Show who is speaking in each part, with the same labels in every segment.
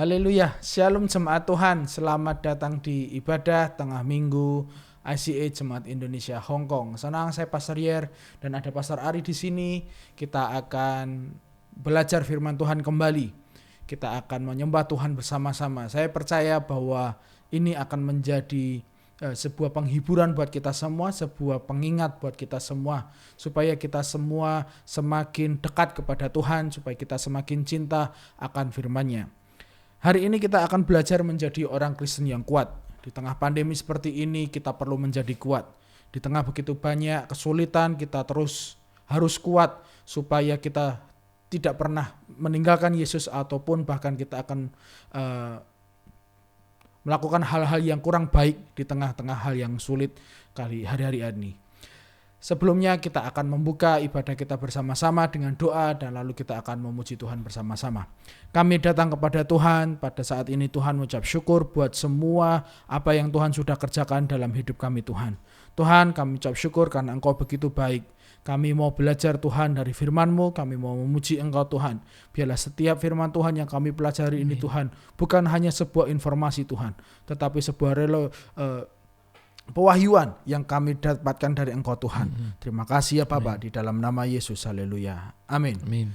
Speaker 1: Haleluya, Shalom Jemaat Tuhan, selamat datang di ibadah tengah minggu ICA Jemaat Indonesia Hong Kong. Senang, saya Pastor Yer dan ada Pastor Ari di sini. Kita akan belajar firman Tuhan kembali. Kita akan menyembah Tuhan bersama-sama. Saya percaya bahwa ini akan menjadi sebuah penghiburan buat kita semua, sebuah pengingat buat kita semua, supaya kita semua semakin dekat kepada Tuhan, supaya kita semakin cinta akan firman-Nya. Hari ini kita akan belajar menjadi orang Kristen yang kuat. Di tengah pandemi seperti ini kita perlu menjadi kuat. Di tengah begitu banyak kesulitan kita terus harus kuat supaya kita tidak pernah meninggalkan Yesus ataupun bahkan kita akan melakukan hal-hal yang kurang baik di tengah-tengah hal yang sulit kali hari-hari ini. Sebelumnya kita akan membuka ibadah kita bersama-sama dengan doa dan lalu kita akan memuji Tuhan bersama-sama. Kami datang kepada Tuhan, pada saat ini Tuhan mengucap syukur buat semua apa yang Tuhan sudah kerjakan dalam hidup kami Tuhan. Tuhan, kami ucap syukur karena Engkau begitu baik. Kami mau belajar Tuhan dari firman-Mu, kami mau memuji Engkau Tuhan. Biarlah setiap firman Tuhan yang kami pelajari ini Tuhan, bukan hanya sebuah informasi Tuhan, tetapi sebuah pewahyuan yang kami dapatkan dari Engkau Tuhan. Terima kasih ya Bapa, di dalam nama Yesus. Haleluya. Amin.
Speaker 2: Amin.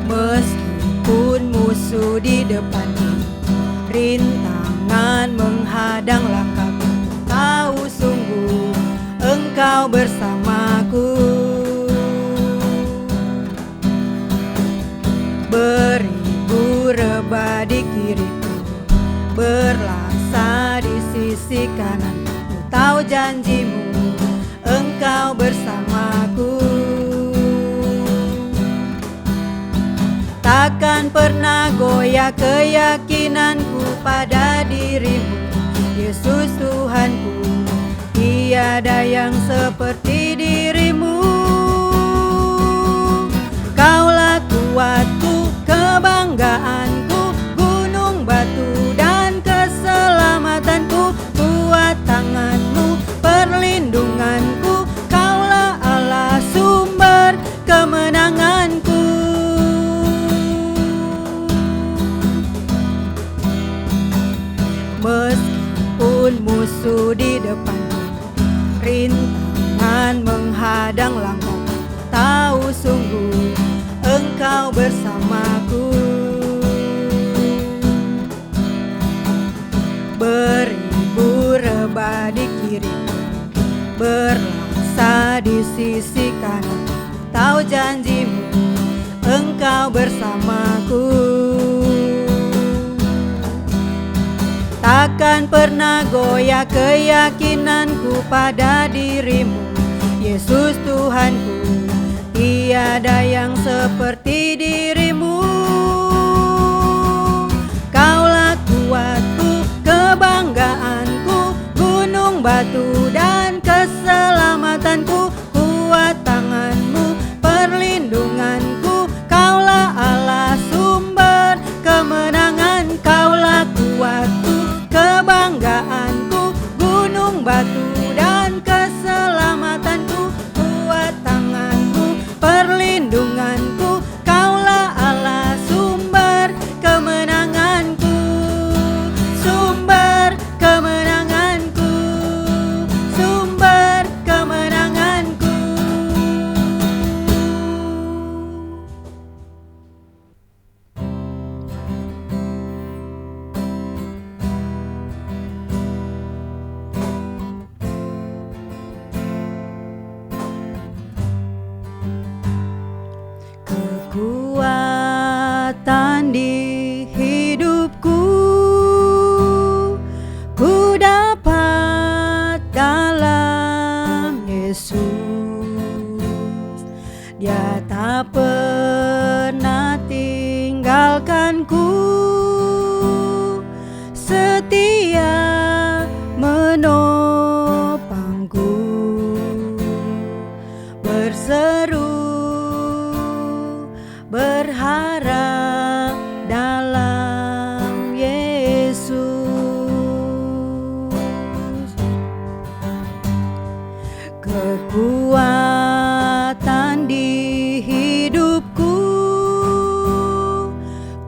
Speaker 3: Meskipun musuh di depanku, rintangan menghadang langkahku, tahu sungguh Engkau bersamaku. Beribu rebah di kiriku, berlaksa di sisi kananku, ku tahu janji-Mu Engkau bersamaku. Takkan pernah goyah keyakinanku pada diri-Mu, Yesus Tuhanku. Tiada yang seperti diri-Mu. Kaulah kuatku, kebanggaanku, gunung batu dan keselamatanku. Kuat tangan-Mu, perlindunganku. Kaulah Allah, sumber kemenanganku. Meskipun musuh di depanku, rintangan menghadang langkahku, tahu sungguh Engkau bersamaku. Beribu rebah di kiriku, berlaksa di sisi kanan, tahu janji-Mu Engkau bersamaku. Takkan pernah goyah keyakinanku pada diri-Mu, Yesus Tuhanku. Tiada yang seperti diri-Mu. Kaulah kuatku, kebanggaanku, gunung batu dan keselamatanku. Kuat tangan-Mu, perlindunganku. Kaulah Allah, sumber kemenangan. Kaulah kuatku, kebanggaanku, gunung batu dan keselamatanku. Kuat tangan-Mu, perlindunganku. Kaulah Allah, sumber kemenanganku. Sumber kemenanganku, sumber kemenanganku. Kekuatan di hidupku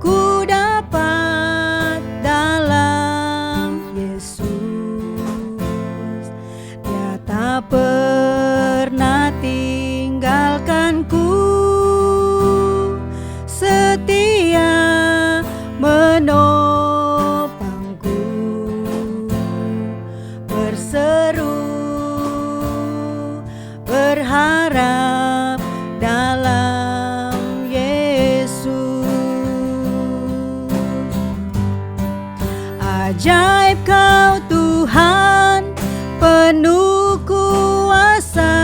Speaker 3: ku dapat dalam Yesus. Dia tak pernah tinggalkanku, setia menopangku, berseru berharap dalam Yesus. Ajaib Kau Tuhan, penuh kuasa,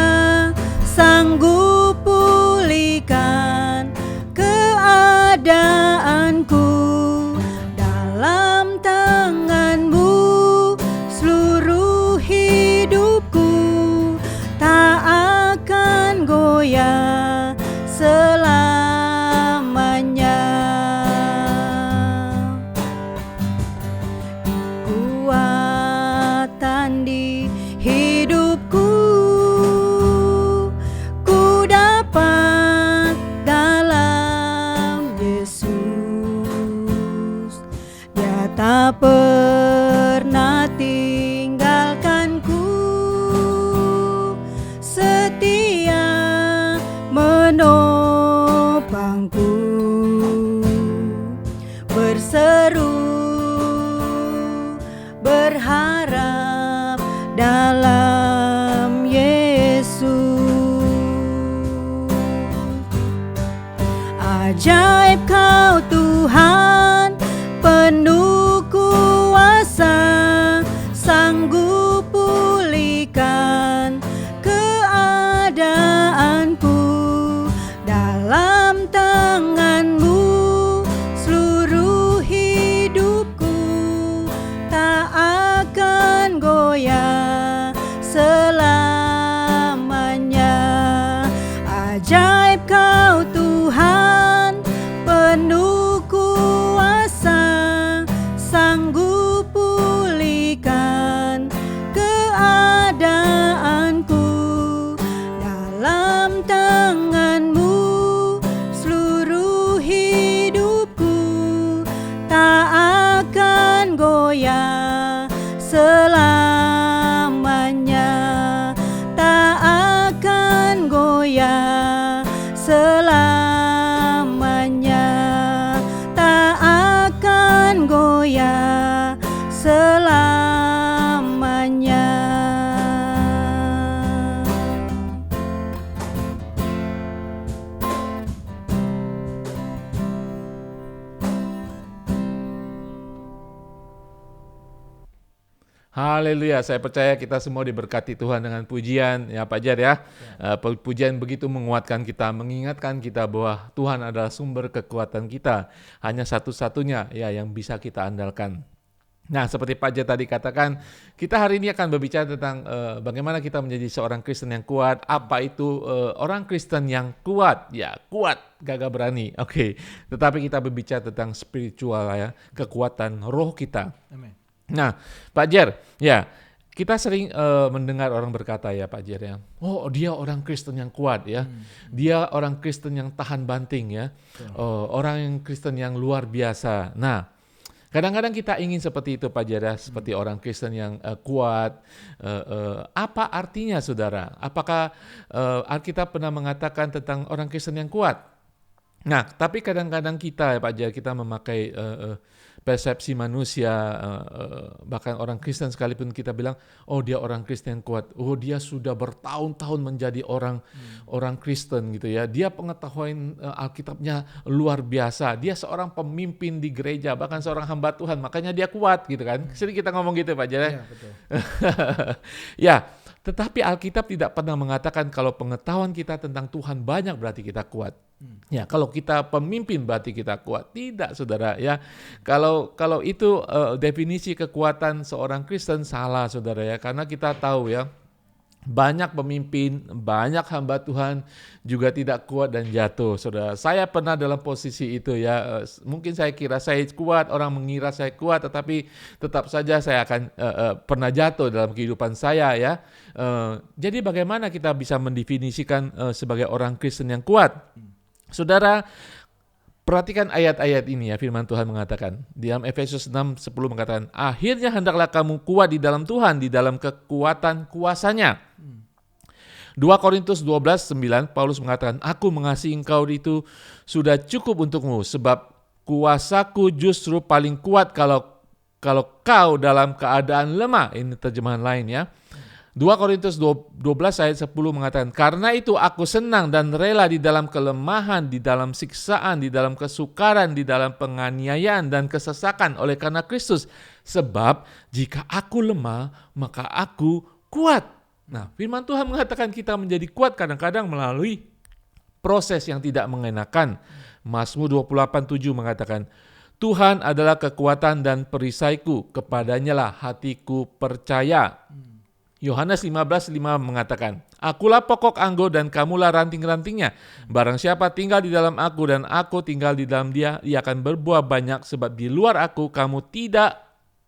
Speaker 3: sanggup pulihkan keadaanku. Dalam tangan-Mu seluruh hidupku tak akan goyah selamanya. Kekuatan di hidupku ku dapat dalam Yesus. Dia tak pernah tinggalkanku, setia menopangku, berseru berharap dalam Yesus. Ajaib Kau Tuhan, penuh kuasa, sanggup pulihkan keadaanku. Dalam tangan-Mu seluruh hidupku tak akan goyah selamanya. Ajaib Kau Tuhan, penuh kuasa, sanggup pulihkan keadaanku. Dalam tangan-Mu seluruh hidupku tak akan goyah selamanya, tak akan goyah selamanya, tak akan goyah selamanya.
Speaker 2: Haleluya, saya percaya kita semua diberkati Tuhan dengan pujian ya Pak Jar ya. Pujian begitu menguatkan kita, mengingatkan kita bahwa Tuhan adalah sumber kekuatan kita. Hanya satu-satunya ya yang bisa kita andalkan. Nah, seperti Pak Jar tadi katakan, kita hari ini akan berbicara tentang bagaimana kita menjadi seorang Kristen yang kuat. Apa itu orang Kristen yang kuat? Ya, kuat, gagah berani. Oke. Tetapi kita berbicara tentang spiritual ya, kekuatan roh kita.
Speaker 1: Amin.
Speaker 2: Nah, Pak Jar, ya kita sering mendengar orang berkata ya Pak Jar ya, oh dia orang Kristen yang kuat ya, dia orang Kristen yang tahan banting ya, orang yang Kristen yang luar biasa. Nah, kadang-kadang kita ingin seperti itu Pak Jar ya, seperti orang Kristen yang kuat. Apa artinya saudara? Apakah Alkitab pernah mengatakan tentang orang Kristen yang kuat? Nah, tapi kadang-kadang kita ya Pak Jar, kita memakai persepsi manusia, bahkan orang Kristen sekalipun kita bilang, oh dia orang Kristen yang kuat, oh dia sudah bertahun-tahun menjadi orang Kristen gitu ya, dia pengetahuan Alkitabnya luar biasa, dia seorang pemimpin di gereja, bahkan seorang hamba Tuhan, makanya dia kuat gitu kan. Sering kita ngomong gitu Pak Jar.
Speaker 1: Ya, betul.
Speaker 2: Ya, tetapi Alkitab tidak pernah mengatakan kalau pengetahuan kita tentang Tuhan banyak berarti kita kuat. Ya, kalau kita pemimpin berarti kita kuat. Tidak, saudara ya. Kalau itu definisi kekuatan seorang Kristen salah, saudara ya. Karena kita tahu ya, Banyak pemimpin, banyak hamba Tuhan juga tidak kuat dan jatuh. Saudara, saya pernah dalam posisi itu ya. Mungkin saya kira saya kuat, orang mengira saya kuat, tetapi tetap saja saya akan pernah jatuh dalam kehidupan saya ya. Jadi bagaimana kita bisa mendefinisikan sebagai orang Kristen yang kuat? Saudara, perhatikan ayat-ayat ini ya, firman Tuhan mengatakan. Di dalam Efesus 6:10 mengatakan, akhirnya hendaklah kamu kuat di dalam Tuhan, di dalam kekuatan kuasanya. 2 Korintus 12:9 Paulus mengatakan, aku mengasihi engkau itu sudah cukup untukmu, sebab kuasaku justru paling kuat kalau kau dalam keadaan lemah. Ini terjemahan lain ya. 2 Korintus 12 ayat 10 mengatakan, karena itu aku senang dan rela di dalam kelemahan, di dalam siksaan, di dalam kesukaran, di dalam penganiayaan dan kesesakan oleh karena Kristus. Sebab jika aku lemah, maka aku kuat. Nah, firman Tuhan mengatakan kita menjadi kuat kadang-kadang melalui proses yang tidak mengenakan. Mazmur 28:7 mengatakan, Tuhan adalah kekuatan dan perisaiku, kepadanya lah hatiku percaya. Yohanes 15:5 mengatakan, akulah pokok anggur dan kamulah ranting-rantingnya. Barang siapa tinggal di dalam aku dan aku tinggal di dalam dia, ia akan berbuah banyak, sebab di luar aku kamu tidak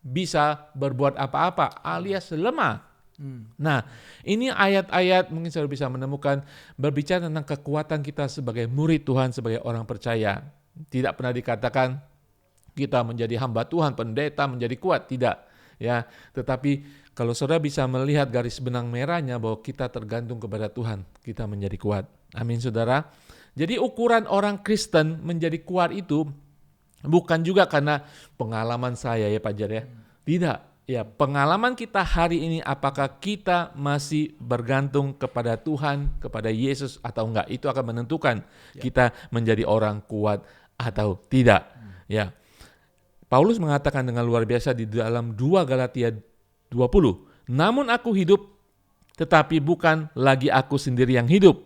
Speaker 2: bisa berbuat apa-apa, alias lemah. Nah, ini ayat-ayat mungkin saudara bisa menemukan berbicara tentang kekuatan kita sebagai murid Tuhan, sebagai orang percaya. Tidak pernah dikatakan kita menjadi hamba Tuhan, pendeta menjadi kuat, tidak. Ya, tetapi kalau saudara bisa melihat garis benang merahnya bahwa kita tergantung kepada Tuhan, kita menjadi kuat. Amin, saudara. Jadi ukuran orang Kristen menjadi kuat itu bukan juga karena pengalaman saya ya Pak Jar ya. Tidak. Ya, pengalaman kita hari ini apakah kita masih bergantung kepada Tuhan, kepada Yesus atau enggak, itu akan menentukan kita menjadi orang kuat atau tidak. Ya. Paulus mengatakan dengan luar biasa di dalam 2 Galatia 20, namun aku hidup, tetapi bukan lagi aku sendiri yang hidup,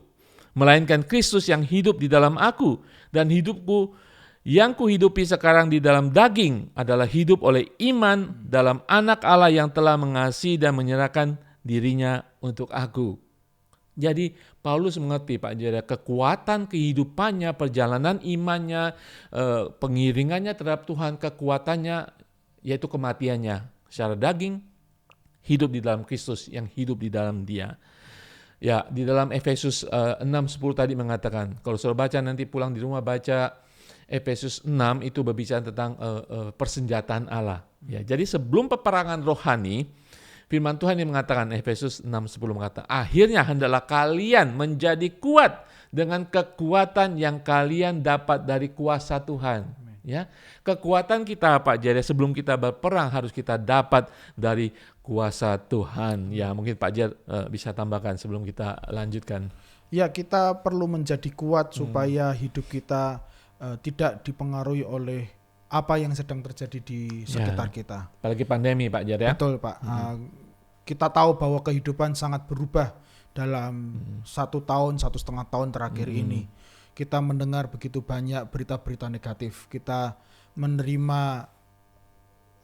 Speaker 2: melainkan Kristus yang hidup di dalam aku, dan hidupku yang kuhidupi sekarang di dalam daging adalah hidup oleh iman dalam Anak Allah yang telah mengasihi dan menyerahkan dirinya untuk aku. Jadi Paulus mengerti Pak Jaya, kekuatan kehidupannya, perjalanan imannya, pengiringannya terhadap Tuhan, kekuatannya yaitu kematiannya secara daging, hidup di dalam Kristus yang hidup di dalam dia. Ya, di dalam Efesus 6:10 tadi mengatakan, kalau saudara baca nanti pulang di rumah baca Efesus 6 itu berbicara tentang persenjataan Allah. Ya, jadi sebelum peperangan rohani, firman Tuhan yang mengatakan, Efesus 6:10 mengatakan, akhirnya hendaklah kalian menjadi kuat dengan kekuatan yang kalian dapat dari kuasa Tuhan. Ya, kekuatan kita Pak Jar, sebelum kita berperang harus kita dapat dari kuasa Tuhan. Ya, mungkin Pak Jar bisa tambahkan sebelum kita lanjutkan.
Speaker 1: Ya, kita perlu menjadi kuat supaya hidup kita tidak dipengaruhi oleh apa yang sedang terjadi di sekitar kita.
Speaker 2: Apalagi pandemi Pak Jar ya.
Speaker 1: Betul Pak. Kita tahu bahwa kehidupan sangat berubah dalam 1 tahun, 1,5 tahun terakhir ini. Kita mendengar begitu banyak berita-berita negatif. Kita menerima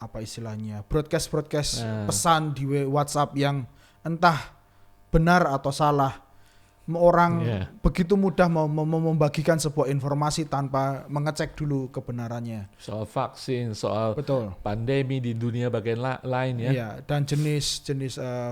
Speaker 1: apa istilahnya, broadcast pesan di WhatsApp yang entah benar atau salah. Orang begitu mudah membagikan sebuah informasi tanpa mengecek dulu kebenarannya.
Speaker 2: Soal vaksin, soal
Speaker 1: Betul.
Speaker 2: pandemi di dunia bagian lain ya.
Speaker 1: Iya, dan jenis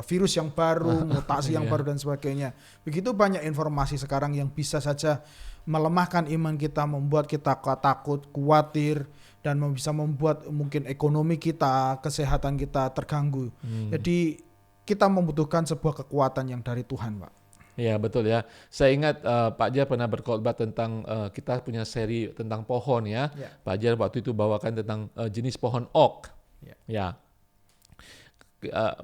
Speaker 1: virus yang baru, mutasi yang baru dan sebagainya. Begitu banyak informasi sekarang yang bisa saja melemahkan iman kita, membuat kita takut, khawatir, dan bisa membuat mungkin ekonomi kita, kesehatan kita terganggu. Jadi kita membutuhkan sebuah kekuatan yang dari Tuhan, Pak.
Speaker 2: Ya betul ya. Saya ingat Pak Jar pernah berkhotbah tentang kita punya seri tentang pohon ya. Pak Jar waktu itu bawakan tentang jenis pohon oak. Ya.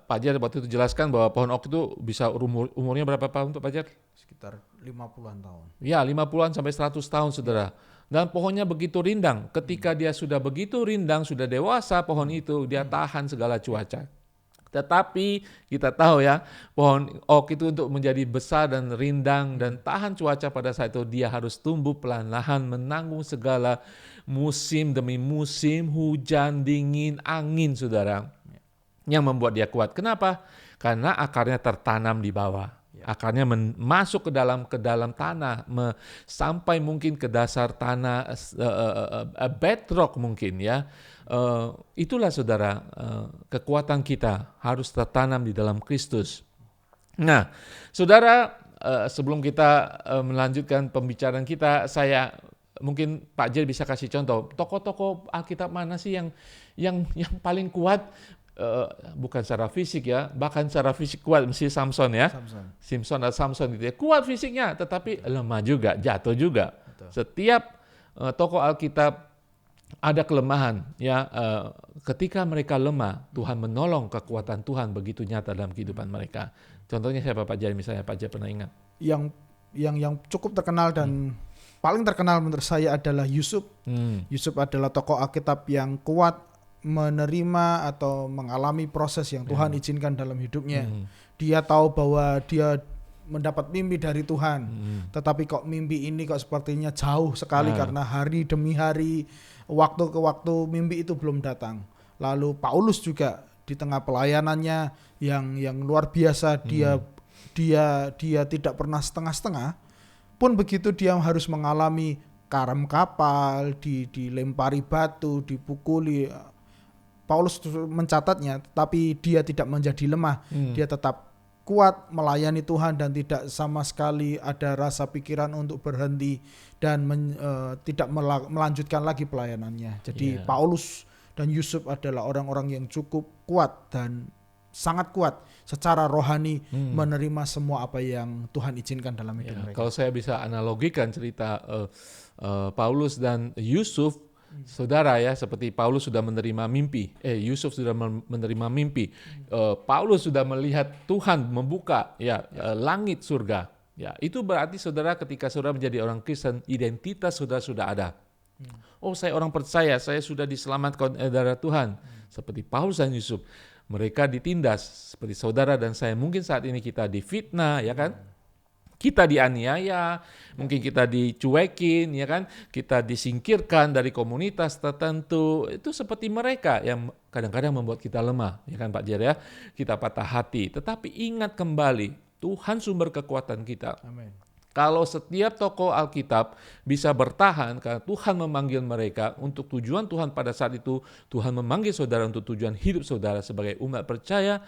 Speaker 2: Pak Jar waktu itu jelaskan bahwa pohon oak itu bisa umurnya berapa tahun untuk Pak Jar?
Speaker 1: Sekitar 50-an tahun.
Speaker 2: Ya, 50-an sampai 100 tahun Saudara. Dan pohonnya begitu rindang. Ketika dia sudah begitu rindang, sudah dewasa pohon itu, dia tahan segala cuaca. Tetapi kita tahu ya, pohon oak itu untuk menjadi besar dan rindang dan tahan cuaca pada saat itu, dia harus tumbuh pelan-lahan, menanggung segala musim demi musim, hujan, dingin, angin Saudara. Yang membuat dia kuat. Kenapa? Karena akarnya tertanam di bawah. Akarnya masuk ke dalam tanah, sampai mungkin ke dasar tanah, bedrock mungkin ya. Itulah saudara, kekuatan kita harus tertanam di dalam Kristus. Nah, saudara, sebelum kita melanjutkan pembicaraan kita, mungkin Pak Jer bisa kasih contoh tokoh-tokoh Alkitab mana sih yang paling kuat, bukan secara fisik ya, bahkan secara fisik kuat, mesti Samson ya, Samson gitu ya, kuat fisiknya tetapi lemah juga, jatuh juga. Betul. Setiap tokoh Alkitab ada kelemahan ya, ketika mereka lemah Tuhan menolong, kekuatan Tuhan begitu nyata dalam kehidupan mereka. Contohnya siapa Pak Jer, misalnya Pak Jer pernah ingat?
Speaker 1: Yang cukup terkenal dan paling terkenal menurut saya adalah Yusuf. Yusuf adalah tokoh Alkitab yang kuat menerima atau mengalami proses yang Tuhan izinkan dalam hidupnya. Dia tahu bahwa dia mendapat mimpi dari Tuhan, tetapi kok mimpi ini kok sepertinya jauh sekali karena hari demi hari, waktu ke waktu mimpi itu belum datang. Lalu Paulus juga di tengah pelayanannya yang luar biasa, dia tidak pernah setengah-setengah. Pun begitu dia harus mengalami karam kapal, dilempari batu, dipukuli. Paulus mencatatnya, tapi dia tidak menjadi lemah. Dia tetap kuat melayani Tuhan dan tidak sama sekali ada rasa pikiran untuk berhenti dan tidak melanjutkan lagi pelayanannya. Jadi Paulus dan Yusuf adalah orang-orang yang cukup kuat dan sangat kuat secara rohani menerima semua apa yang Tuhan izinkan dalam hidup mereka.
Speaker 2: Kalau saya bisa analogikan cerita Paulus dan Yusuf, saudara ya, seperti Paulus sudah menerima mimpi, Yusuf sudah menerima mimpi, Paulus sudah melihat Tuhan membuka langit surga. Ya, itu berarti saudara, ketika saudara menjadi orang Kristen, identitas saudara sudah ada. Oh, saya orang percaya, saya sudah diselamatkan darah Tuhan. Seperti Paulus dan Yusuf, mereka ditindas seperti saudara dan saya. Mungkin saat ini kita difitnah, ya kan? Kita dianiaya, mungkin kita dicuekin, ya kan? Kita disingkirkan dari komunitas tertentu. Itu seperti mereka yang kadang-kadang membuat kita lemah, ya kan Pak Jer ya? Kita patah hati. Tetapi ingat kembali, Tuhan sumber kekuatan kita.
Speaker 1: Amin.
Speaker 2: Kalau setiap tokoh Alkitab bisa bertahan karena Tuhan memanggil mereka untuk tujuan Tuhan pada saat itu, Tuhan memanggil saudara untuk tujuan hidup saudara sebagai umat percaya,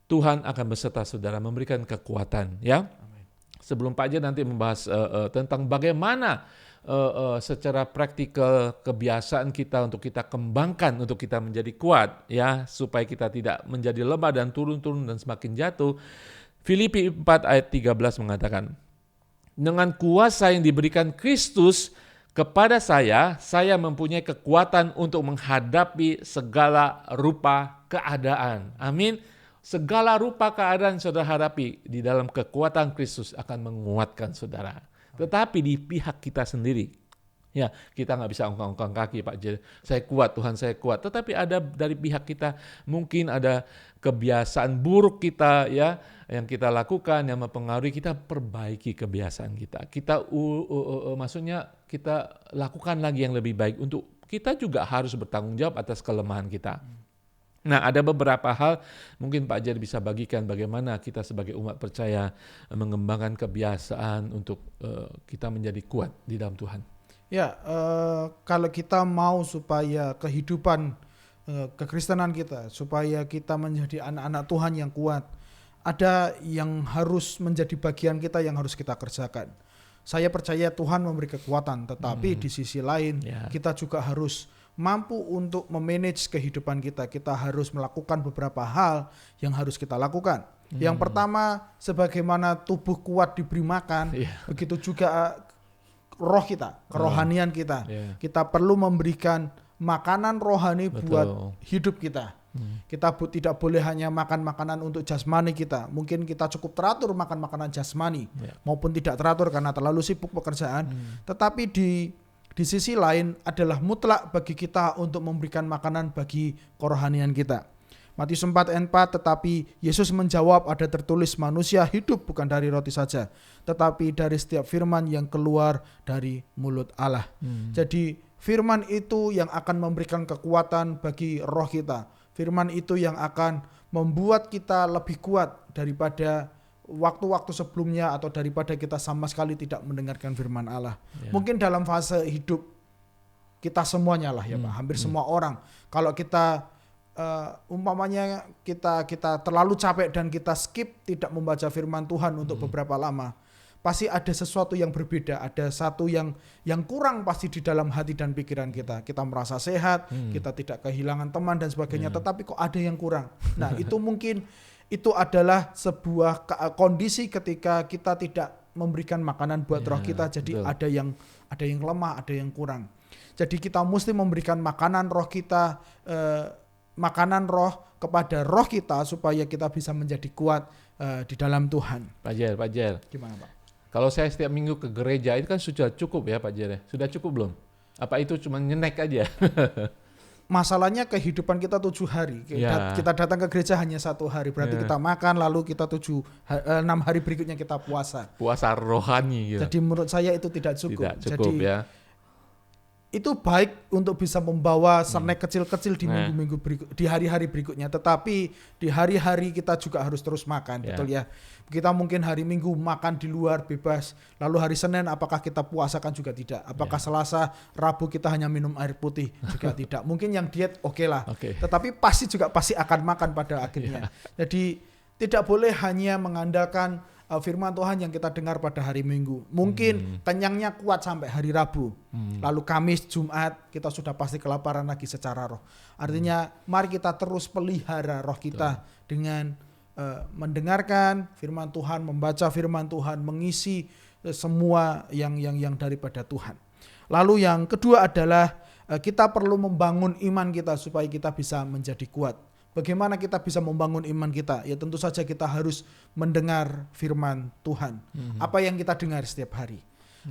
Speaker 2: Tuhan akan beserta saudara, memberikan kekuatan, ya. Sebelum Pak Jer nanti membahas tentang bagaimana secara praktikal kebiasaan kita untuk kita kembangkan, untuk kita menjadi kuat, ya, supaya kita tidak menjadi lemah dan turun-turun dan semakin jatuh. Filipi 4 ayat 13 mengatakan, dengan kuasa yang diberikan Kristus kepada saya mempunyai kekuatan untuk menghadapi segala rupa keadaan. Amin. Segala rupa keadaan saudara hadapi di dalam kekuatan Kristus akan menguatkan saudara. Tetapi di pihak kita sendiri, ya, kita nggak bisa ongkang-ongkang kaki, Pak Jer. Saya kuat, Tuhan saya kuat. Tetapi ada dari pihak kita, mungkin ada kebiasaan buruk kita, ya, yang kita lakukan yang mempengaruhi kita. Perbaiki kebiasaan kita. Maksudnya kita lakukan lagi yang lebih baik. Untuk kita juga harus bertanggung jawab atas kelemahan kita. Nah, ada beberapa hal mungkin Pak Jer bisa bagikan bagaimana kita sebagai umat percaya mengembangkan kebiasaan untuk kita menjadi kuat di dalam Tuhan.
Speaker 1: Ya, kalau kita mau supaya kehidupan kekristenan kita, supaya kita menjadi anak-anak Tuhan yang kuat, ada yang harus menjadi bagian kita yang harus kita kerjakan. Saya percaya Tuhan memberi kekuatan, tetapi di sisi lain kita juga harus mampu untuk memanage kehidupan kita. Kita harus melakukan beberapa hal yang harus kita lakukan. Yang pertama, sebagaimana tubuh kuat diberi makan, begitu juga roh kita, kerohanian kita. Kita perlu memberikan makanan rohani buat hidup kita. Kita tidak boleh hanya makan makanan untuk jasmani kita. Mungkin kita cukup teratur makan makanan jasmani maupun tidak teratur karena terlalu sibuk pekerjaan. Tetapi di sisi lain adalah mutlak bagi kita untuk memberikan makanan bagi kerohanian kita. Matius 4 ayat 4, tetapi Yesus menjawab, ada tertulis manusia hidup bukan dari roti saja, tetapi dari setiap firman yang keluar dari mulut Allah. Jadi firman itu yang akan memberikan kekuatan bagi roh kita. Firman itu yang akan membuat kita lebih kuat daripada waktu-waktu sebelumnya atau daripada kita sama sekali tidak mendengarkan firman Allah. Mungkin dalam fase hidup kita semuanya lah ya Pak, hampir semua orang. Kalau kita umpamanya kita terlalu capek dan kita skip tidak membaca firman Tuhan untuk beberapa lama, pasti ada sesuatu yang berbeda, ada satu yang kurang pasti di dalam hati dan pikiran kita. Kita merasa sehat, kita tidak kehilangan teman dan sebagainya, tetapi kok ada yang kurang. Nah, itu mungkin itu adalah sebuah kondisi ketika kita tidak memberikan makanan buat roh kita, jadi betul. ada yang lemah, ada yang kurang. Jadi kita mesti memberikan makanan roh kita, makanan roh kepada roh kita supaya kita bisa menjadi kuat di dalam Tuhan.
Speaker 2: Pak Jer.
Speaker 1: Gimana Pak?
Speaker 2: Kalau saya setiap minggu ke gereja itu kan sudah cukup ya Pak Jer? Sudah cukup belum? Apa itu cuma nyenek aja?
Speaker 1: Masalahnya kehidupan kita 7 hari. Kita datang ke gereja hanya 1 hari. Berarti kita makan lalu kita 6 hari berikutnya kita puasa.
Speaker 2: Puasa rohani gitu.
Speaker 1: Jadi menurut saya itu tidak cukup.
Speaker 2: Tidak cukup. Jadi, ya.
Speaker 1: Itu baik untuk bisa membawa snack kecil-kecil di minggu-minggu di hari-hari berikutnya. Tetapi di hari-hari kita juga harus terus makan, betul ya. Kita mungkin hari Minggu makan di luar bebas. Lalu hari Senin apakah kita puasakan juga tidak. Apakah Selasa, Rabu kita hanya minum air putih juga tidak. Mungkin yang diet oke lah. Tetapi pasti akan makan pada akhirnya. Jadi tidak boleh hanya mengandalkan firman Tuhan yang kita dengar pada hari Minggu. Mungkin kenyangnya kuat sampai hari Rabu. Lalu Kamis, Jumat kita sudah pasti kelaparan lagi secara roh. Artinya mari kita terus pelihara roh kita dengan mendengarkan firman Tuhan, membaca firman Tuhan, mengisi semua yang daripada Tuhan. Lalu yang kedua adalah kita perlu membangun iman kita supaya kita bisa menjadi kuat. Bagaimana kita bisa membangun iman kita? Ya tentu saja kita harus mendengar firman Tuhan. Apa yang kita dengar setiap hari?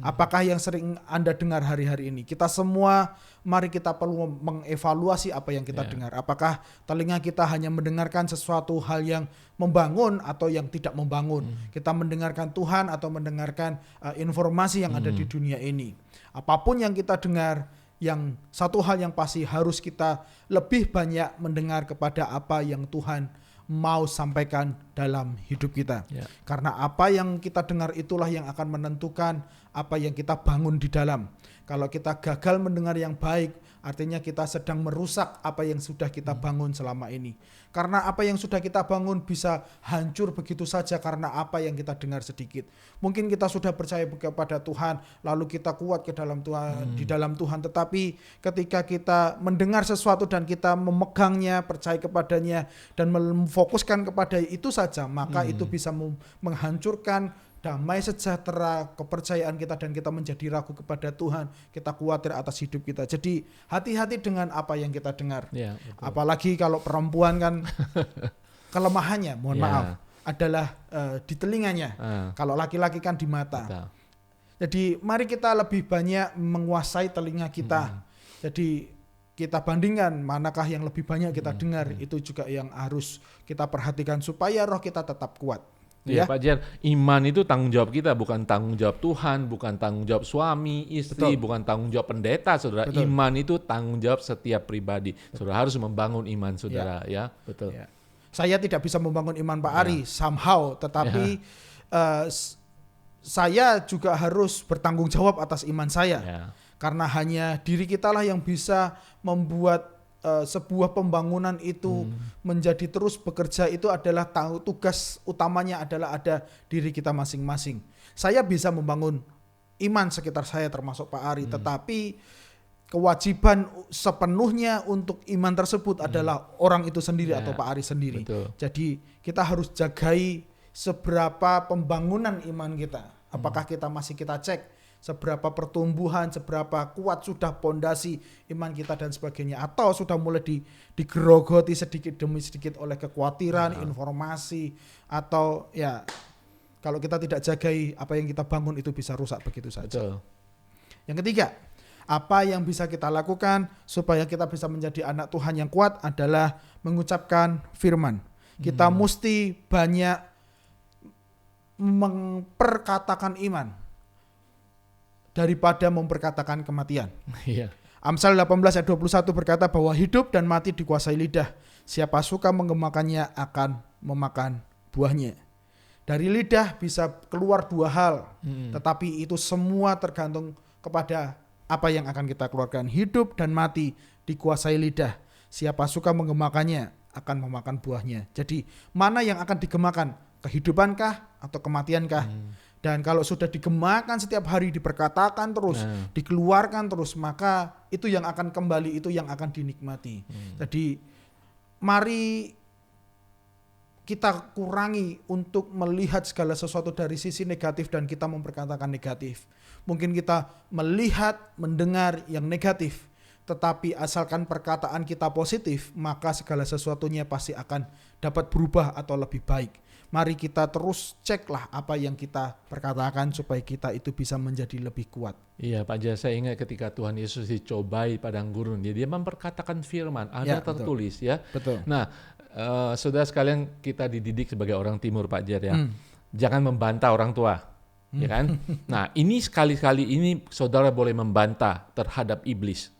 Speaker 1: Apakah yang sering Anda dengar hari-hari ini? Kita semua mari kita perlu mengevaluasi apa yang kita dengar. Apakah telinga kita hanya mendengarkan sesuatu hal yang membangun atau yang tidak membangun? Kita mendengarkan Tuhan atau mendengarkan informasi yang ada di dunia ini? Apapun yang kita dengar, yang satu hal yang pasti harus kita lebih banyak mendengar kepada apa yang Tuhan mau sampaikan dalam hidup kita. Karena apa yang kita dengar itulah yang akan menentukan apa yang kita bangun di dalam. Kalau kita gagal mendengar yang baik, artinya kita sedang merusak apa yang sudah kita bangun selama ini. Karena apa yang sudah kita bangun bisa hancur begitu saja karena apa yang kita dengar sedikit. Mungkin kita sudah percaya kepada Tuhan, lalu kita kuat ke dalam Tuhan, di dalam Tuhan. Tetapi ketika kita mendengar sesuatu dan kita memegangnya, percaya kepadanya, dan memfokuskan kepada itu saja, maka itu bisa menghancurkan damai sejahtera kepercayaan kita dan kita menjadi ragu kepada Tuhan, kita khawatir atas hidup kita. Jadi hati-hati dengan apa yang kita dengar. Apalagi kalau perempuan kan kelemahannya, mohon maaf, adalah di telinganya. Kalau laki-laki kan di mata. Jadi mari kita lebih banyak menguasai telinga kita. Jadi kita bandingkan manakah yang lebih banyak kita dengar, itu juga yang harus kita perhatikan supaya roh kita tetap kuat.
Speaker 2: Ya, Pak Jer, iman itu tanggung jawab kita, bukan tanggung jawab Tuhan, bukan tanggung jawab suami, istri, bukan tanggung jawab pendeta, saudara. Iman itu tanggung jawab setiap pribadi. Saudara harus membangun iman, saudara. Ya, betul.
Speaker 1: Saya tidak bisa membangun iman Pak Ari somehow, tetapi saya juga harus bertanggung jawab atas iman saya. Karena hanya diri kita lah yang bisa membuat sebuah pembangunan itu menjadi terus bekerja. Itu adalah tugas utamanya adalah ada diri kita masing-masing. Saya bisa membangun iman sekitar saya termasuk Pak Ari, tetapi kewajiban sepenuhnya untuk iman tersebut adalah orang itu sendiri atau Pak Ari sendiri. Jadi kita harus jagai seberapa pembangunan iman kita. Apakah kita masih kita cek seberapa pertumbuhan, seberapa kuat sudah pondasi iman kita dan sebagainya, atau sudah mulai digerogoti sedikit demi sedikit oleh kekhawatiran, informasi, atau ya kalau kita tidak jagai apa yang kita bangun itu bisa rusak begitu saja. Yang ketiga, apa yang bisa kita lakukan supaya kita bisa menjadi anak Tuhan yang kuat adalah mengucapkan firman. Kita mesti banyak memperkatakan iman daripada memperkatakan kematian. Amsal 18 ayat 21 berkata bahwa hidup dan mati dikuasai lidah. Siapa suka menggemakannya akan memakan buahnya. Dari lidah bisa keluar dua hal, tetapi itu semua tergantung kepada apa yang akan kita keluarkan. Hidup dan mati dikuasai lidah. Siapa suka menggemakannya akan memakan buahnya. Jadi mana yang akan digemakan? Kehidupankah atau kematiankah? Dan kalau sudah digemakan setiap hari, diperkatakan terus, dikeluarkan terus, maka itu yang akan kembali, itu yang akan dinikmati. Jadi mari kita kurangi untuk melihat segala sesuatu dari sisi negatif dan kita memperkatakan negatif. Mungkin kita melihat, mendengar yang negatif, tetapi asalkan perkataan kita positif, maka segala sesuatunya pasti akan dapat berubah atau lebih baik. Mari kita terus ceklah apa yang kita perkatakan supaya kita itu bisa menjadi lebih kuat.
Speaker 2: Iya Pak Jar, saya ingat ketika Tuhan Yesus dicobai padang gurun, dia memperkatakan firman, ada tertulis ya.
Speaker 1: Betul.
Speaker 2: Nah, saudara sekalian, kita dididik sebagai orang timur Pak Jar ya. Jangan membantah orang tua, ya kan? Nah, ini sekali-kali ini saudara boleh membantah terhadap iblis.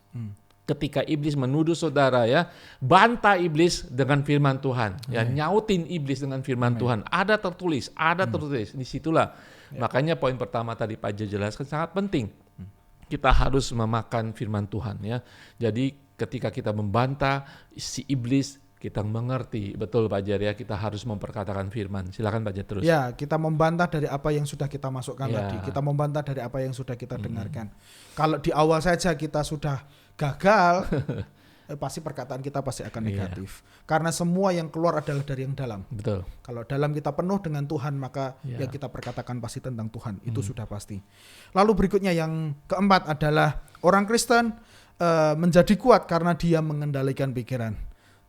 Speaker 2: Ketika iblis menuduh saudara ya, bantah iblis dengan firman Tuhan, ya, nyautin iblis dengan firman Tuhan. Ada tertulis, disitulah. Makanya poin pertama tadi Pak Jar jelaskan sangat penting. Kita harus memakan firman Tuhan ya. Jadi ketika kita membantah si iblis, kita mengerti betul Pak Jar ya, kita harus memperkatakan firman. Silakan Pak Jar terus.
Speaker 1: Ya, kita membantah dari apa yang sudah kita masukkan tadi. Kita membantah dari apa yang sudah kita dengarkan. Kalau di awal saja kita sudah gagal, pasti perkataan kita pasti akan negatif. Karena semua yang keluar adalah dari yang dalam.
Speaker 2: Betul.
Speaker 1: Kalau dalam kita penuh dengan Tuhan, maka yang kita perkatakan pasti tentang Tuhan. Itu sudah pasti. Lalu berikutnya yang keempat adalah orang Kristen menjadi kuat karena dia mengendalikan pikiran.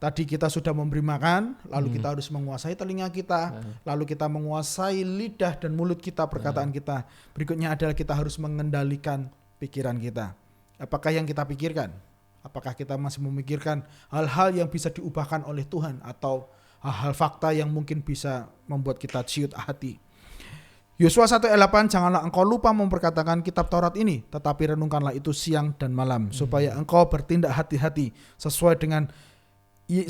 Speaker 1: Tadi kita sudah memberi makan, lalu kita harus menguasai telinga kita, lalu kita menguasai lidah dan mulut kita, perkataan kita. Berikutnya adalah kita harus mengendalikan pikiran kita. Apakah yang kita pikirkan? Apakah kita masih memikirkan hal-hal yang bisa diubahkan oleh Tuhan atau hal-hal fakta yang mungkin bisa membuat kita ciut hati? Yosua 1 ayat 8, janganlah engkau lupa memperkatakan kitab Taurat ini, tetapi renungkanlah itu siang dan malam, supaya engkau bertindak hati-hati sesuai dengan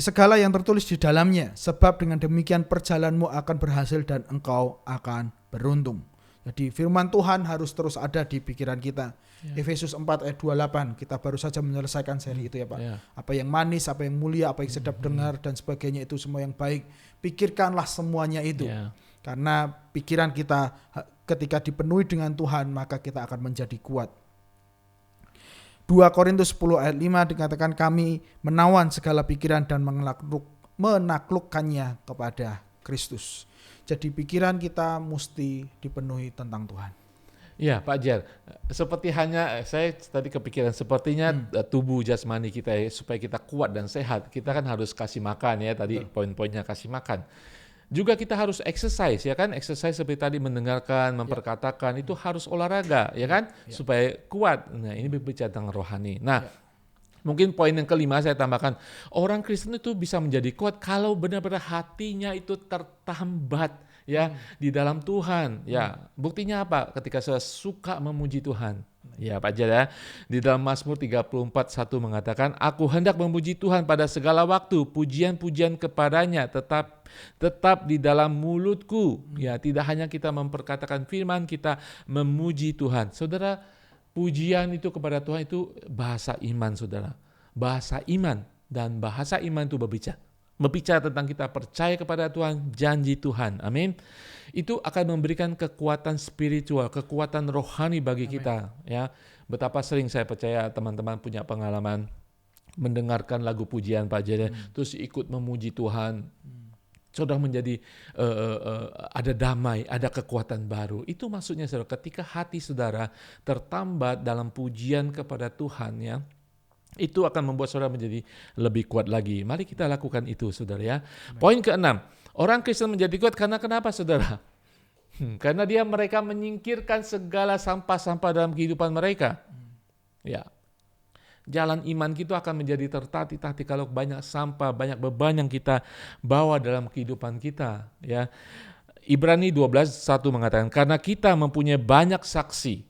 Speaker 1: segala yang tertulis di dalamnya, sebab dengan demikian perjalananmu akan berhasil dan engkau akan beruntung. Jadi firman Tuhan harus terus ada di pikiran kita. Efesus 4 ayat 28, kita baru saja menyelesaikan seri itu ya Pak. Apa yang manis, apa yang mulia, apa yang sedap dengar dan sebagainya, itu semua yang baik. Pikirkanlah semuanya itu. Karena pikiran kita ketika dipenuhi dengan Tuhan, maka kita akan menjadi kuat. 2 Korintus 10 ayat 5 dikatakan kami menawan segala pikiran dan menaklukkannya kepada Kristus. Jadi pikiran kita mesti dipenuhi tentang Tuhan.
Speaker 2: Ya Pak Jar, seperti hanya saya tadi kepikiran sepertinya tubuh jasmani kita supaya kita kuat dan sehat, kita kan harus kasih makan ya, tadi poin-poinnya kasih makan. Juga kita harus exercise ya kan, exercise seperti tadi mendengarkan, memperkatakan, itu harus olahraga ya kan, supaya kuat. Nah ini berbicara tentang rohani. Nah mungkin poin yang kelima saya tambahkan, orang Kristen itu bisa menjadi kuat kalau benar-benar hatinya itu tertambat ya di dalam Tuhan. Ya buktinya apa? Ketika saya suka memuji Tuhan. Ya Pak Jar ya, di dalam Mazmur 34:1 mengatakan, aku hendak memuji Tuhan pada segala waktu, pujian-pujian kepadanya tetap di dalam mulutku. Ya, tidak hanya kita memperkatakan firman, kita memuji Tuhan. Saudara, pujian itu kepada Tuhan itu bahasa iman saudara. Bahasa iman, dan bahasa iman itu berbicara tentang kita percaya kepada Tuhan, janji Tuhan. Amin. Itu akan memberikan kekuatan spiritual, kekuatan rohani bagi kita. Ya, betapa sering saya percaya teman-teman punya pengalaman mendengarkan lagu pujian Pak Jar, terus ikut memuji Tuhan. Sudah menjadi ada damai, ada kekuatan baru. Itu maksudnya saudara, ketika hati saudara tertambat dalam pujian kepada Tuhan ya, itu akan membuat saudara menjadi lebih kuat lagi. Mari kita lakukan itu saudara ya. Poin keenam, orang Kristen menjadi kuat karena kenapa saudara? Karena mereka menyingkirkan segala sampah-sampah dalam kehidupan mereka. Ya, jalan iman kita akan menjadi tertatih-tatih kalau banyak sampah, banyak beban yang kita bawa dalam kehidupan kita. Ya, Ibrani 12:1 mengatakan, karena kita mempunyai banyak saksi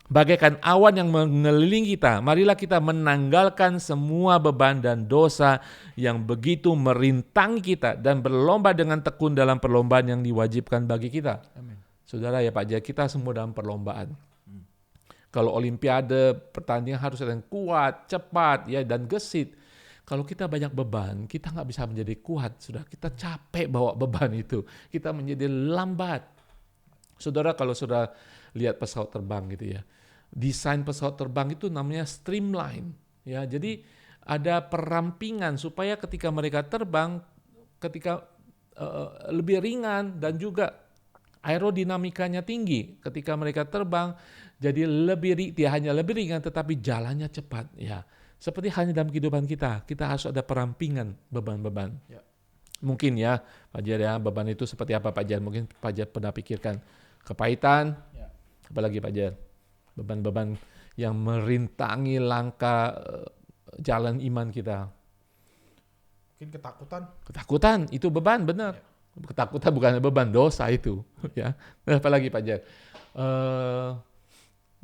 Speaker 2: bagaikan awan yang mengelilingi kita, marilah kita menanggalkan semua beban dan dosa yang begitu merintangi kita dan berlomba dengan tekun dalam perlombaan yang diwajibkan bagi kita.
Speaker 1: Amin.
Speaker 2: Saudara ya Pak Jaya, kita semua dalam perlombaan. Kalau olimpiade, pertandingan harus ada yang kuat, cepat, ya, dan gesit. Kalau kita banyak beban, kita nggak bisa menjadi kuat. Sudah kita capek bawa beban itu. Kita menjadi lambat. Saudara, kalau sudah lihat pesawat terbang gitu ya, desain pesawat terbang itu namanya streamline. Ya, jadi ada perampingan supaya ketika mereka terbang, lebih ringan dan juga aerodinamikanya tinggi. Ketika mereka terbang, jadi tidak hanya lebih ringan, tetapi jalannya cepat. Ya, seperti hanya dalam kehidupan kita harus ada perampingan beban-beban.
Speaker 1: Ya.
Speaker 2: Mungkin ya, Pak Jar ya, beban itu seperti apa Pak Jar? Mungkin Pak Jar pernah pikirkan kepahitan, ya. Apalagi Pak Jar, beban-beban yang merintangi langkah jalan iman kita.
Speaker 1: Mungkin ketakutan.
Speaker 2: Ketakutan itu beban, benar. Ya. Ketakutan bukan beban, dosa itu. Ya, apalagi Pak Jar?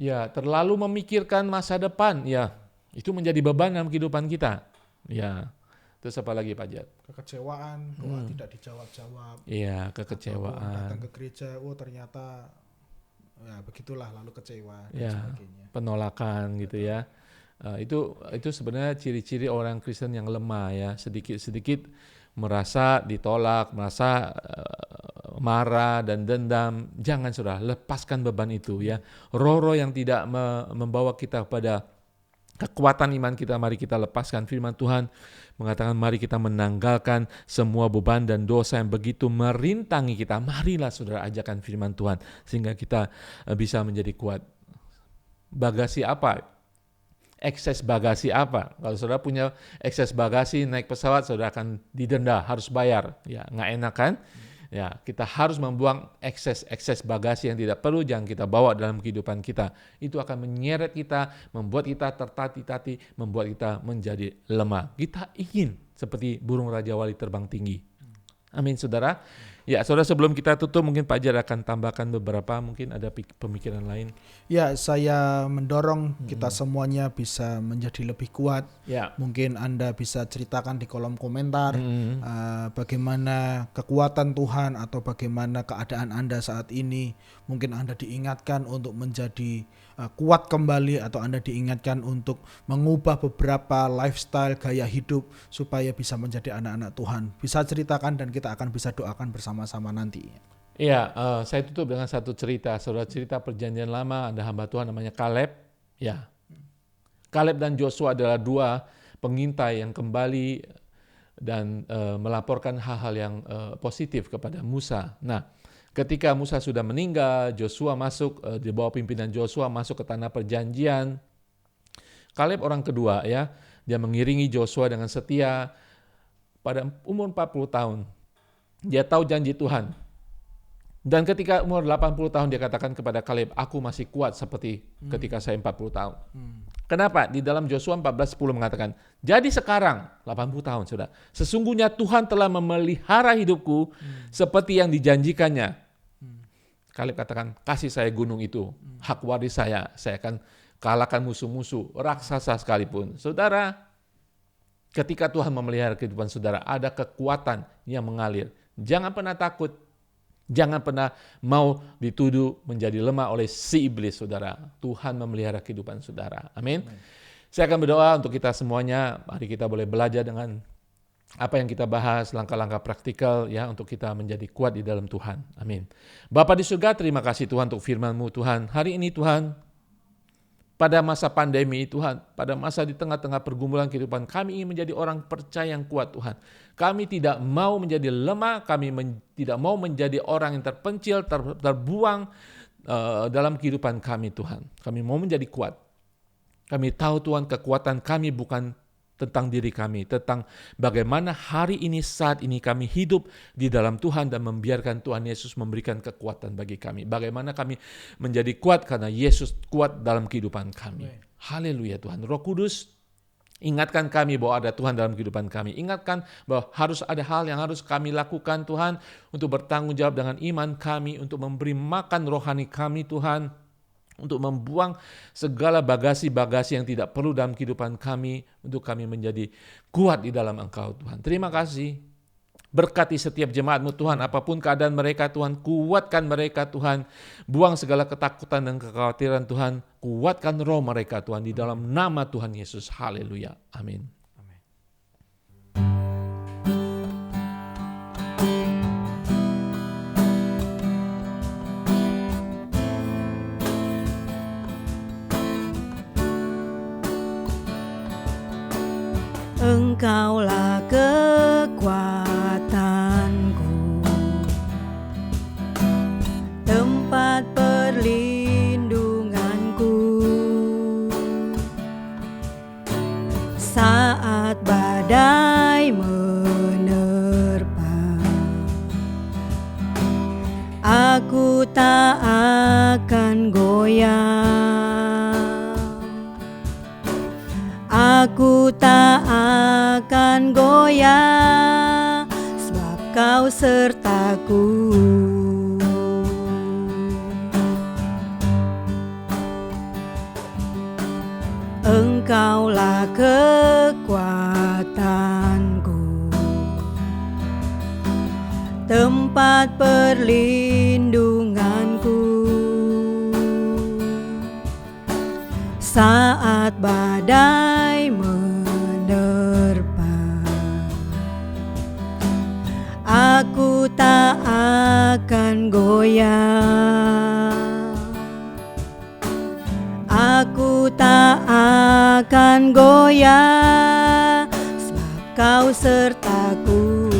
Speaker 2: Ya, terlalu memikirkan masa depan, ya, itu menjadi beban dalam kehidupan kita. Ya, terus apa lagi Pak Jar?
Speaker 1: Kekecewaan, doa tidak dijawab-jawab.
Speaker 2: Iya, kekecewaan.
Speaker 1: Datang ke gereja, ternyata ya begitulah, lalu kecewa dan
Speaker 2: Ya,
Speaker 1: sebagainya.
Speaker 2: penolakan gitu ya. Itu sebenarnya ciri-ciri orang Kristen yang lemah ya, sedikit-sedikit merasa ditolak, merasa marah dan dendam. Jangan saudara, lepaskan beban itu ya. Roh-roh yang tidak membawa kita pada kekuatan iman kita, mari kita lepaskan. Firman Tuhan mengatakan mari kita menanggalkan semua beban dan dosa yang begitu merintangi kita. Marilah saudara ajarkan firman Tuhan sehingga kita bisa menjadi kuat. Bagasi apa? Ekses bagasi apa? Kalau saudara punya ekses bagasi naik pesawat, saudara akan didenda, harus bayar. Ya, nggak enak kan? Ya, kita harus membuang ekses bagasi yang tidak perlu, jangan kita bawa dalam kehidupan kita. Itu akan menyeret kita, membuat kita tertati-tati, membuat kita menjadi lemah. Kita ingin seperti burung Raja Wali terbang tinggi. Amin, saudara. Ya, saudara, sebelum kita tutup, mungkin Pak Jar akan tambahkan beberapa, mungkin ada pemikiran lain.
Speaker 1: Ya, saya mendorong kita semuanya bisa menjadi lebih kuat.
Speaker 2: Ya.
Speaker 1: Mungkin Anda bisa ceritakan di kolom komentar bagaimana kekuatan Tuhan atau bagaimana keadaan Anda saat ini. Mungkin Anda diingatkan untuk menjadi kuat kembali, atau Anda diingatkan untuk mengubah beberapa lifestyle, gaya hidup supaya bisa menjadi anak-anak Tuhan. Bisa ceritakan dan kita akan bisa doakan bersama-sama nanti.
Speaker 2: Iya, saya tutup dengan satu cerita. Saudara, cerita perjanjian lama, ada hamba Tuhan namanya Kaleb. Ya, Kaleb dan Joshua adalah dua pengintai yang kembali dan melaporkan hal-hal yang positif kepada Musa. Nah, ketika Musa sudah meninggal, Joshua masuk, di bawah pimpinan Joshua masuk ke tanah perjanjian. Kaleb orang kedua ya, dia mengiringi Joshua dengan setia pada umur 40 tahun. Dia tahu janji Tuhan. Dan ketika umur 80 tahun dia katakan kepada Kaleb, aku masih kuat seperti ketika saya 40 tahun. Kenapa? Di dalam Joshua 14:10 mengatakan, jadi sekarang 80 tahun sudah, sesungguhnya Tuhan telah memelihara hidupku seperti yang dijanjikannya. Kaleb katakan, kasih saya gunung itu, hak waris saya akan kalahkan musuh-musuh, raksasa sekalipun. Saudara, ketika Tuhan memelihara kehidupan saudara, ada kekuatan yang mengalir. Jangan pernah takut. Jangan pernah mau dituduh menjadi lemah oleh si iblis, saudara. Tuhan memelihara kehidupan saudara. Amin. Saya akan berdoa untuk kita semuanya. Mari kita boleh belajar dengan apa yang kita bahas, langkah-langkah praktikal ya untuk kita menjadi kuat di dalam Tuhan. Amin. Bapa di surga, terima kasih Tuhan untuk firman-Mu Tuhan. Hari ini Tuhan, pada masa pandemi Tuhan, pada masa di tengah-tengah pergumulan kehidupan, kami ingin menjadi orang percaya yang kuat Tuhan. Kami tidak mau menjadi lemah, kami tidak mau menjadi orang yang terpencil, terbuang dalam kehidupan kami Tuhan. Kami mau menjadi kuat. Kami tahu Tuhan, kekuatan kami bukan tentang diri kami, tentang bagaimana hari ini, saat ini kami hidup di dalam Tuhan dan membiarkan Tuhan Yesus memberikan kekuatan bagi kami. Bagaimana kami menjadi kuat karena Yesus kuat dalam kehidupan kami. Haleluya Tuhan. Roh Kudus, ingatkan kami bahwa ada Tuhan dalam kehidupan kami. Ingatkan bahwa harus ada hal yang harus kami lakukan Tuhan untuk bertanggung jawab dengan iman kami, untuk memberi makan rohani kami Tuhan, untuk membuang segala bagasi-bagasi yang tidak perlu dalam kehidupan kami, untuk kami menjadi kuat di dalam Engkau Tuhan. Terima kasih. Berkati setiap jemaat-Mu Tuhan, apapun keadaan mereka Tuhan, kuatkan mereka Tuhan. Buang segala ketakutan dan kekhawatiran Tuhan, kuatkan roh mereka Tuhan, di dalam nama Tuhan Yesus. Haleluya. Amin.
Speaker 3: Engkaulah kekuatanku, tempat perlindunganku, saat badai menerpa. Aku tak akan goyah. Aku tak akan goyah, sebab Kau sertaku. Engkaulah kekuatanku, tempat perlindunganku, saat badai menerpa. Aku tak akan goyah. Aku tak akan goyah, sebab Kau sertaku.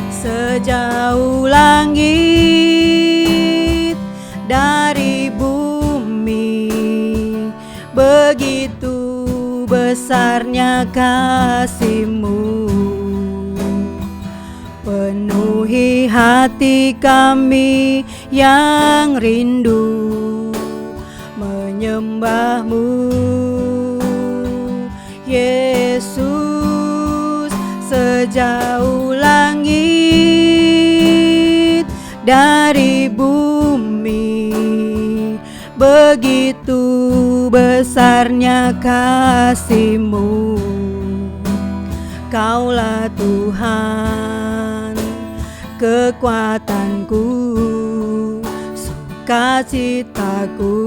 Speaker 3: Sejauh langit dari bumi, begitu besarnya kasih-Mu. Penuhi hati kami yang rindu menyembah-Mu, Yesus. Sejauh langit dari bumi, begitu besarnya kasih-Mu. Kaulah Tuhan, kekuatanku, sukacitaku.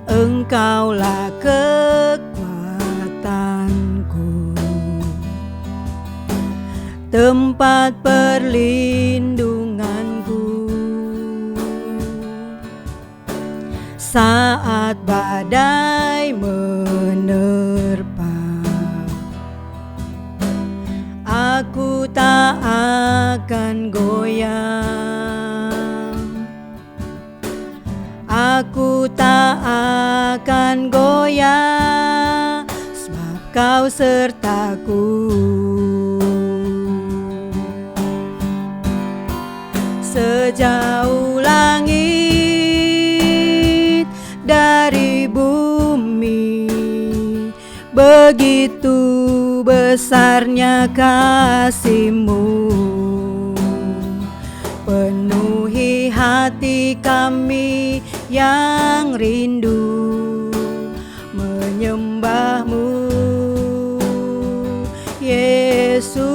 Speaker 3: Engkaulah kekuatanku, tempat perlindunganku, saat badai menerpa. Aku tak akan goyah. Aku tak akan goyah, sebab Kau sertaku. Sejauh langit dari bumi, begitu besarnya kasih-Mu. Penuhi hati kami yang rindu menyembah-Mu, Yesus.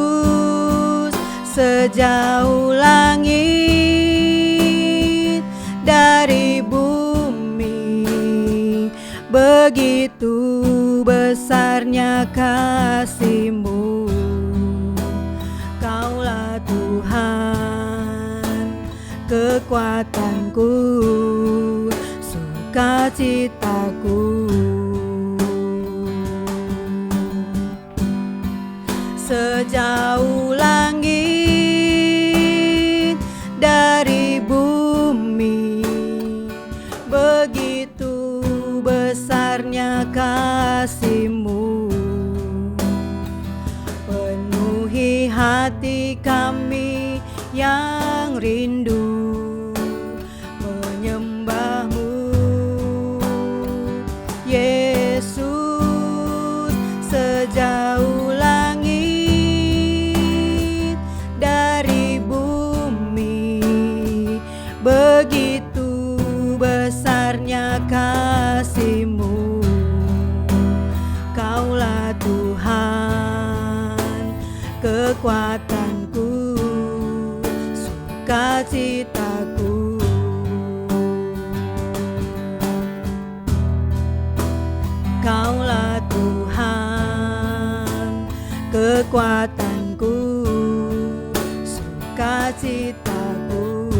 Speaker 3: Sejauh langit dari bumi, begitu besarnya kasih-Mu. Kaulah Tuhan, kekuatanku, sukacitaku. Sejauh langit dari bumi, begitu besarnya kasih-Mu. Penuhi hati kami yang rindu menyembah-Mu, Yesus. Sejauh Kaulah Tuhan, kekuatanku, sukacitaku.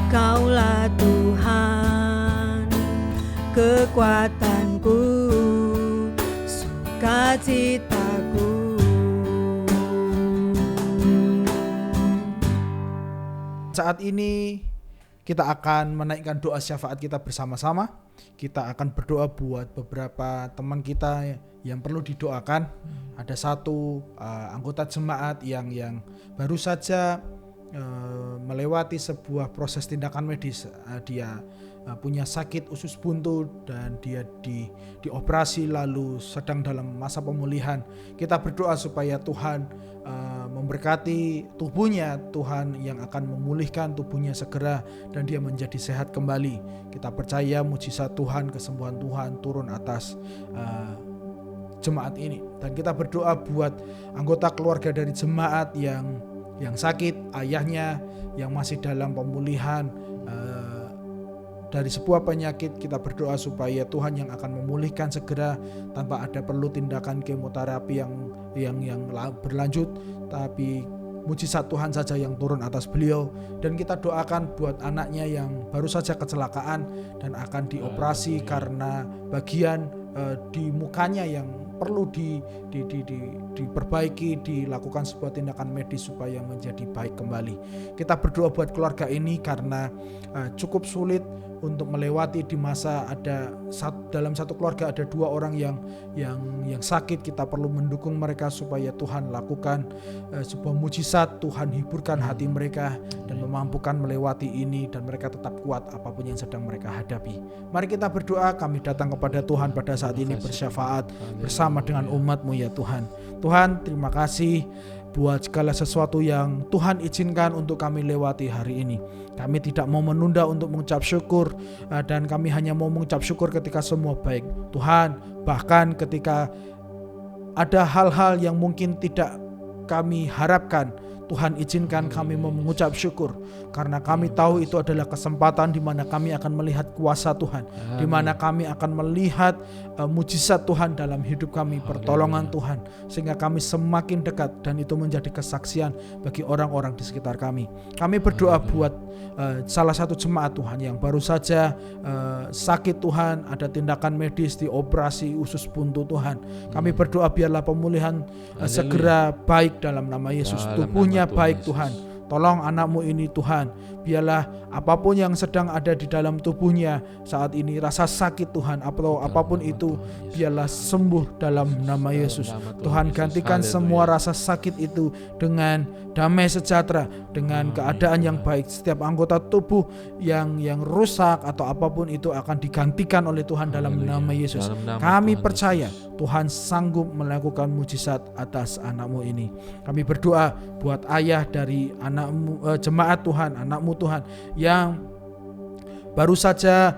Speaker 3: Kaulah Tuhan, kekuatanku, sukacitaku.
Speaker 1: Saat ini kita akan menaikkan doa syafaat kita bersama-sama. Kita akan berdoa buat beberapa teman kita yang perlu didoakan. Ada satu anggota jemaat yang baru saja melewati sebuah proses tindakan medis. Dia punya sakit usus buntu dan dia dioperasi lalu sedang dalam masa pemulihan. Kita berdoa supaya Tuhan memberkati tubuhnya, Tuhan yang akan memulihkan tubuhnya segera dan dia menjadi sehat kembali. Kita percaya mujizat Tuhan, kesembuhan Tuhan turun atas jemaat ini. Dan kita berdoa buat anggota keluarga dari jemaat yang sakit, ayahnya yang masih dalam pemulihan dari sebuah penyakit. Kita berdoa supaya Tuhan yang akan memulihkan segera tanpa ada perlu tindakan kemoterapi yang berlanjut, tapi mujizat Tuhan saja yang turun atas beliau. Dan kita doakan buat anaknya yang baru saja kecelakaan dan akan dioperasi karena bagian di mukanya yang perlu diperbaiki, dilakukan sebuah tindakan medis supaya menjadi baik kembali. Kita berdoa buat keluarga ini karena cukup sulit untuk melewati di masa dalam satu keluarga ada dua orang yang sakit. Kita perlu mendukung mereka supaya Tuhan lakukan sebuah mujizat, Tuhan hiburkan hati mereka dan memampukan melewati ini dan mereka tetap kuat apapun yang sedang mereka hadapi. Mari kita berdoa. Kami datang kepada Tuhan pada saat ini bersyafaat bersama dengan umat-Mu ya Tuhan. Tuhan, terima kasih buat segala sesuatu yang Tuhan izinkan untuk kami lewati hari ini. Kami tidak mau menunda untuk mengucap syukur, dan kami hanya mau mengucap syukur ketika semua baik. Tuhan, bahkan ketika ada hal-hal yang mungkin tidak kami harapkan, Tuhan izinkan kami mau mengucap syukur karena kami tahu itu adalah kesempatan di mana kami akan melihat kuasa Tuhan, di mana kami akan melihat mujizat Tuhan dalam hidup kami, pertolongan Tuhan, sehingga kami semakin dekat dan itu menjadi kesaksian bagi orang-orang di sekitar kami. Kami berdoa buat salah satu jemaat Tuhan yang baru saja sakit Tuhan, ada tindakan medis, dioperasi usus buntu Tuhan. Kami berdoa biarlah pemulihan segera baik dalam nama Yesus. Tubuhnya baik Tuhan. Tolong anak-Mu ini Tuhan, biarlah apapun yang sedang ada di dalam tubuhnya saat ini, rasa sakit Tuhan atau apapun itu, biarlah sembuh dalam nama Yesus. Tuhan, gantikan semua rasa sakit itu dengan damai sejahtera, dengan keadaan yang baik. Setiap anggota tubuh yang rusak atau apapun itu akan digantikan oleh Tuhan dalam nama Yesus. Kami percaya Tuhan sanggup melakukan mujizat atas anak-Mu ini. Kami berdoa buat ayah dari jemaat Tuhan, anak-Mu Tuhan yang baru saja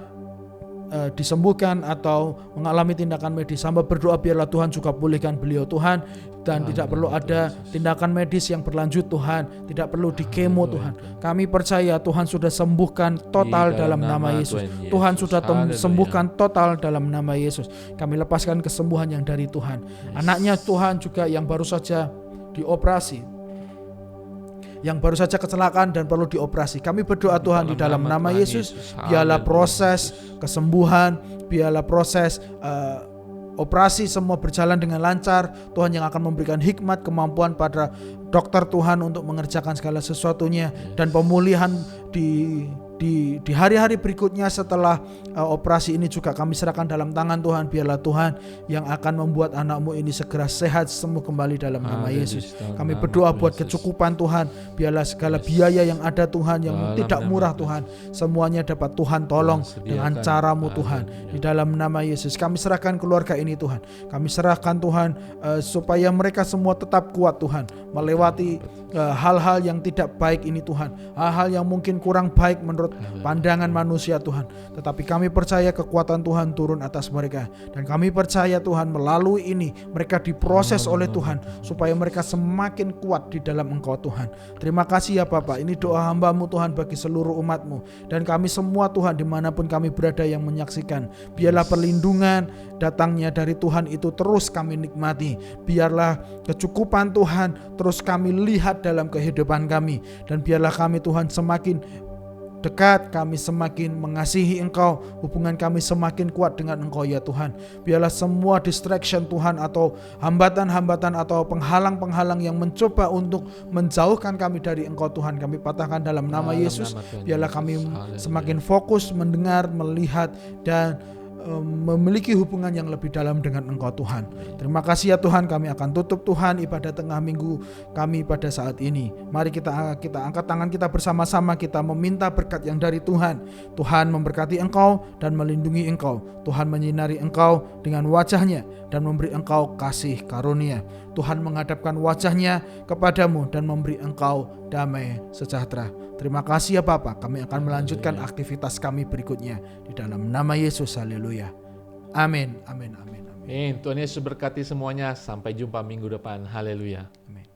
Speaker 1: disembuhkan atau mengalami tindakan medis. Hamba berdoa biarlah Tuhan juga pulihkan beliau Tuhan, dan tidak perlu ada tindakan medis yang berlanjut Tuhan, tidak perlu di kemo Tuhan. Kami percaya Tuhan sudah sembuhkan total dalam nama Yesus. Tuhan sudah sembuhkan total dalam nama Yesus. Kami lepaskan kesembuhan yang dari Tuhan. Anaknya Tuhan juga yang baru saja dioperasi, yang baru saja kecelakaan dan perlu dioperasi. Kami berdoa Tuhan di dalam nama Yesus, biarlah proses kesembuhan, biarlah proses operasi semua berjalan dengan lancar. Tuhan yang akan memberikan hikmat, kemampuan pada dokter Tuhan untuk mengerjakan segala sesuatunya, dan pemulihan di hari-hari berikutnya setelah operasi ini juga kami serahkan dalam tangan Tuhan. Biarlah Tuhan yang akan membuat anak-Mu ini segera sehat sembuh kembali dalam nama Yesus. Kami berdoa buat kecukupan Tuhan. Biarlah segala biaya yang ada Tuhan yang tidak murah Tuhan, semuanya dapat Tuhan tolong dengan cara-Mu Tuhan. Di dalam nama Yesus kami serahkan keluarga ini Tuhan. Kami serahkan Tuhan supaya mereka semua tetap kuat Tuhan melewati hal-hal yang tidak baik ini Tuhan, hal-hal yang mungkin kurang baik menurut menurut pandangan manusia Tuhan. Tetapi kami percaya kekuatan Tuhan turun atas mereka. Dan kami percaya Tuhan melalui ini mereka diproses oleh Tuhan supaya mereka semakin kuat di dalam Engkau Tuhan. Terima kasih ya Bapak. Ini doa hamba-Mu Tuhan bagi seluruh umat-Mu. Dan kami semua Tuhan dimanapun kami berada yang menyaksikan. Biarlah perlindungan datangnya dari Tuhan itu terus kami nikmati. Biarlah kecukupan Tuhan terus kami lihat dalam kehidupan kami. Dan biarlah kami Tuhan semakin dekat, kami semakin mengasihi Engkau, hubungan kami semakin kuat dengan Engkau ya Tuhan. Biarlah semua distraction Tuhan atau hambatan-hambatan atau penghalang-penghalang yang mencoba untuk menjauhkan kami dari Engkau Tuhan, kami patahkan dalam nama Yesus. Biarlah kami semakin fokus mendengar, melihat dan memiliki hubungan yang lebih dalam dengan Engkau Tuhan. Terima kasih ya Tuhan, kami akan tutup Tuhan ibadah tengah minggu kami pada saat ini. Mari kita angkat tangan kita bersama-sama, kita meminta berkat yang dari Tuhan. Tuhan memberkati Engkau dan melindungi Engkau. Tuhan menyinari Engkau dengan wajah-Nya dan memberi Engkau kasih karunia. Tuhan menghadapkan wajah-Nya kepadamu dan memberi Engkau damai sejahtera. Terima kasih ya Bapa. Kami akan melanjutkan aktivitas kami berikutnya di dalam nama Yesus. Haleluya. Amin. Amin. Amin. Amin.
Speaker 2: Tuhan Yesus berkati semuanya. Sampai jumpa minggu depan. Haleluya.
Speaker 1: Amin.